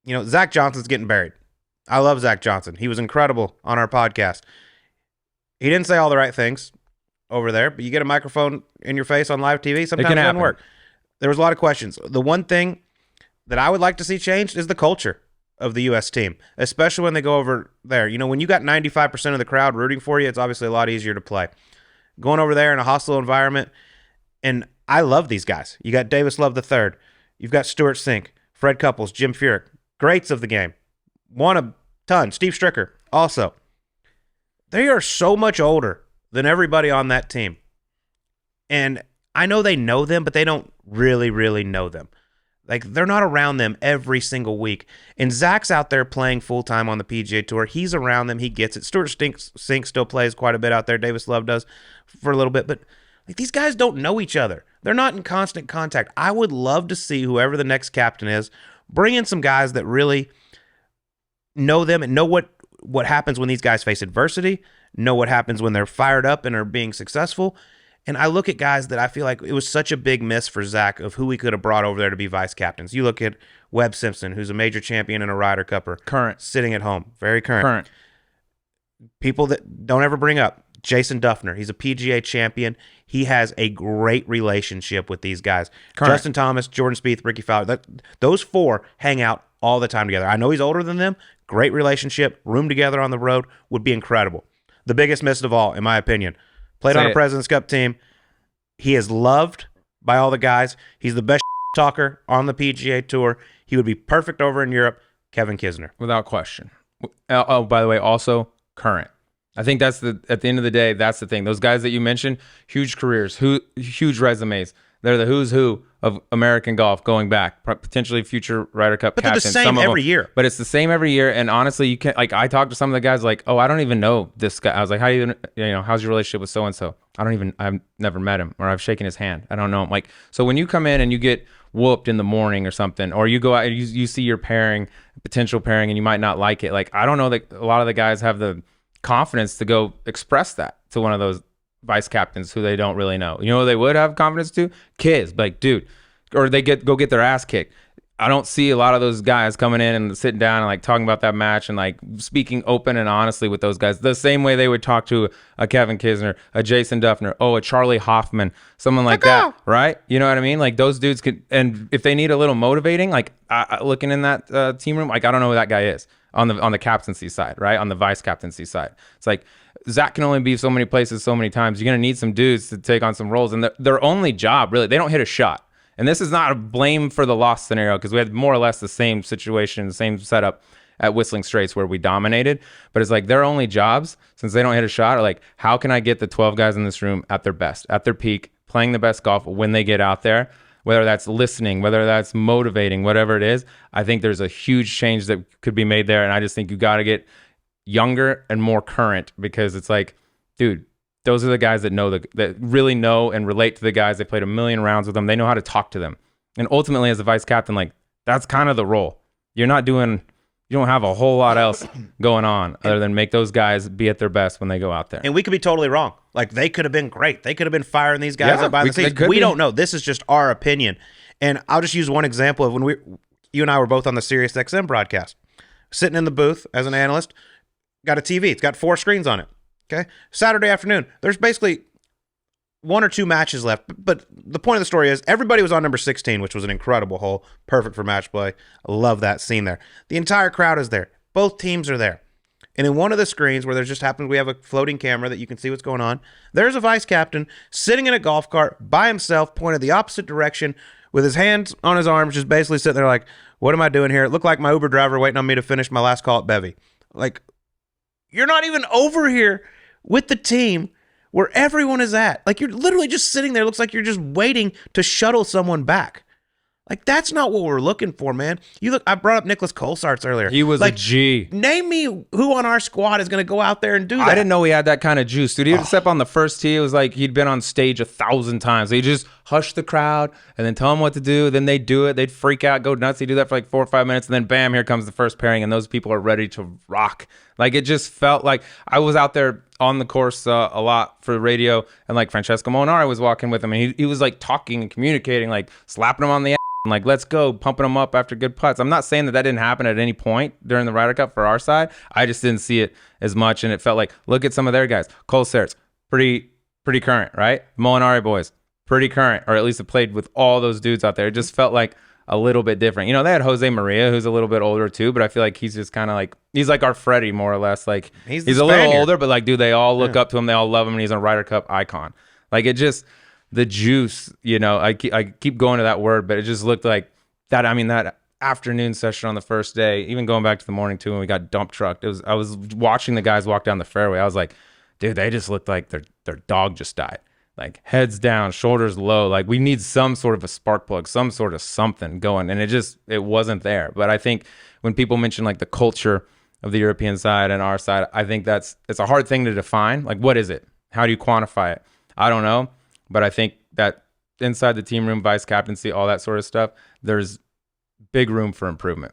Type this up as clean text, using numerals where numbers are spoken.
Zach Johnson's getting buried. I love Zach Johnson. He was incredible on our podcast. He didn't say all the right things over there, but you get a microphone in your face on live TV, sometimes it doesn't work. There was a lot of questions. The one thing that I would like to see changed is the culture of the U.S. team, especially when they go over there. When you got 95% of the crowd rooting for you, it's obviously a lot easier to play. Going over there in a hostile environment, and I love these guys. You got Davis Love III. You've got Stuart Sink, Fred Couples, Jim Furyk, greats of the game. Won a ton. Steve Stricker also. They are so much older than everybody on that team. And I know they know them, but they don't really, really know them. Like, they're not around them every single week. And Zach's out there playing full-time on the PGA Tour. He's around them. He gets it. Stuart Sink still plays quite a bit out there. Davis Love does for a little bit. But these guys don't know each other. They're not in constant contact. I would love to see whoever the next captain is bring in some guys that really know them and know what happens when these guys face adversity, know what happens when they're fired up and are being successful. And I look at guys that I feel like it was such a big miss for Zach of who we could have brought over there to be vice captains. You look at Webb Simpson, who's a major champion and a Ryder Cupper. Current. Sitting at home. Very current. People that don't ever bring up. Jason Duffner. He's a PGA champion. He has a great relationship with these guys. Current. Justin Thomas, Jordan Spieth, Ricky Fowler. Those four hang out all the time together. I know he's older than them. Great relationship. Room together on the road would be incredible. The biggest miss of all, in my opinion. Played on a President's Cup team. He is loved by all the guys. He's the best talker on the PGA Tour. He would be perfect over in Europe. Kevin Kisner. Without question. Oh, by the way, also current. I think at the end of the day, that's the thing. Those guys that you mentioned, huge careers, huge resumes. They're the who's who of American golf going back, potentially future Ryder Cup captains. But they're the same every year. But it's the same every year. And honestly, you can't, I talked to some of the guys like, oh, I don't even know this guy. I was like, how's your relationship with so-and-so? I've never met him or I've shaken his hand. I don't know him. So when you come in and you get whooped in the morning or something, or you go out and you see your potential pairing, and you might not like it. I don't know that a lot of the guys have the confidence to go express that to one of those vice captains who they don't really know. You know who they would have confidence to? Kids. Dude. Or they go get their ass kicked. I don't see a lot of those guys coming in and sitting down and talking about that match and speaking open and honestly with those guys the same way they would talk to a Kevin Kisner, a Jason Duffner, a Charlie Hoffman, someone like that, right? You know what I mean? Those dudes could, and if they need a little motivating, looking in that team room, I don't know who that guy is on the captaincy side, right? On the vice captaincy side. It's Zach can only be so many places so many times. You're going to need some dudes to take on some roles, and their only job, really, they don't hit a shot. And this is not a blame for the loss scenario because we had more or less the same situation, the same setup at Whistling Straits where we dominated. But it's their only jobs, since they don't hit a shot, are how can I get the 12 guys in this room at their best, at their peak, playing the best golf when they get out there, whether that's listening, whether that's motivating, whatever it is. I think there's a huge change that could be made there. And I just think you got to get younger and more current because it's dude, those are the guys that really know and relate to the guys. They played a million rounds with them. They know how to talk to them. And ultimately, as a vice captain, that's kind of the role. You don't have a whole lot else going on other than make those guys be at their best when they go out there. And we could be totally wrong. They could have been great. They could have been firing these guys up behind the scenes. We don't know. This is just our opinion. And I'll just use one example of when you and I were both on the Sirius XM broadcast. Sitting in the booth as an analyst, got a TV. It's got 4 screens on it. Okay, Saturday afternoon. There's basically 1 or 2 matches left, but the point of the story is everybody was on number 16, which was an incredible hole, perfect for match play. I love that scene there. The entire crowd is there. Both teams are there. And in one of the screens where there just happens we have a floating camera that you can see what's going on, there's a vice captain sitting in a golf cart by himself, pointed the opposite direction with his hands on his arms, just basically sitting there what am I doing here? It looked like my Uber driver waiting on me to finish my last call at Bevy. You're not even over here with the team where everyone is at. You're literally just sitting there. It looks like you're just waiting to shuttle someone back. That's not what we're looking for, man. I brought up Nicholas Colsaerts earlier. He was a G. Name me who on our squad is going to go out there and do that. I didn't know he had that kind of juice, dude. He would step on the first tee. It was he'd been on stage 1,000 times. He'd just hush the crowd and then tell them what to do. Then they'd do it. They'd freak out, go nuts. He'd do that for 4 or 5 minutes. And then bam, here comes the first pairing. And those people are ready to rock. It just felt like I was out there on the course a lot for radio. And Francesco Molinari was walking with him. And he was talking and communicating, slapping him on the ass. like, let's go, pumping them up after good putts. I'm not saying that didn't happen at any point during the Ryder Cup for our side. I just didn't see it as much, and it felt like, look at some of their guys. Colt, pretty current, right? Molinari boys, pretty current, or at least it played with all those dudes out there. It just felt like a little bit different. You know, they had Jose Maria, who's a little bit older too, but I feel like he's just kind of like, he's like our Freddie, more or less. Like, he's a little older, but like, dude, they all look up to him. They all love him, and he's a Ryder Cup icon. Like, it just, the juice, you know, I keep going to that word, but it just looked like that. I mean, that afternoon session on the first day, even going back to the morning too, when we got dump trucked, I was watching the guys walk down the fairway. I was like, dude, they just looked like their dog just died. Like, heads down, shoulders low. Like, we need some sort of a spark plug, some sort of something going. And it wasn't there. But I think when people mention like the culture of the European side and our side, I think it's a hard thing to define. Like, what is it? How do you quantify it? I don't know. But I think that inside the team room, vice captaincy, all that sort of stuff, there's big room for improvement.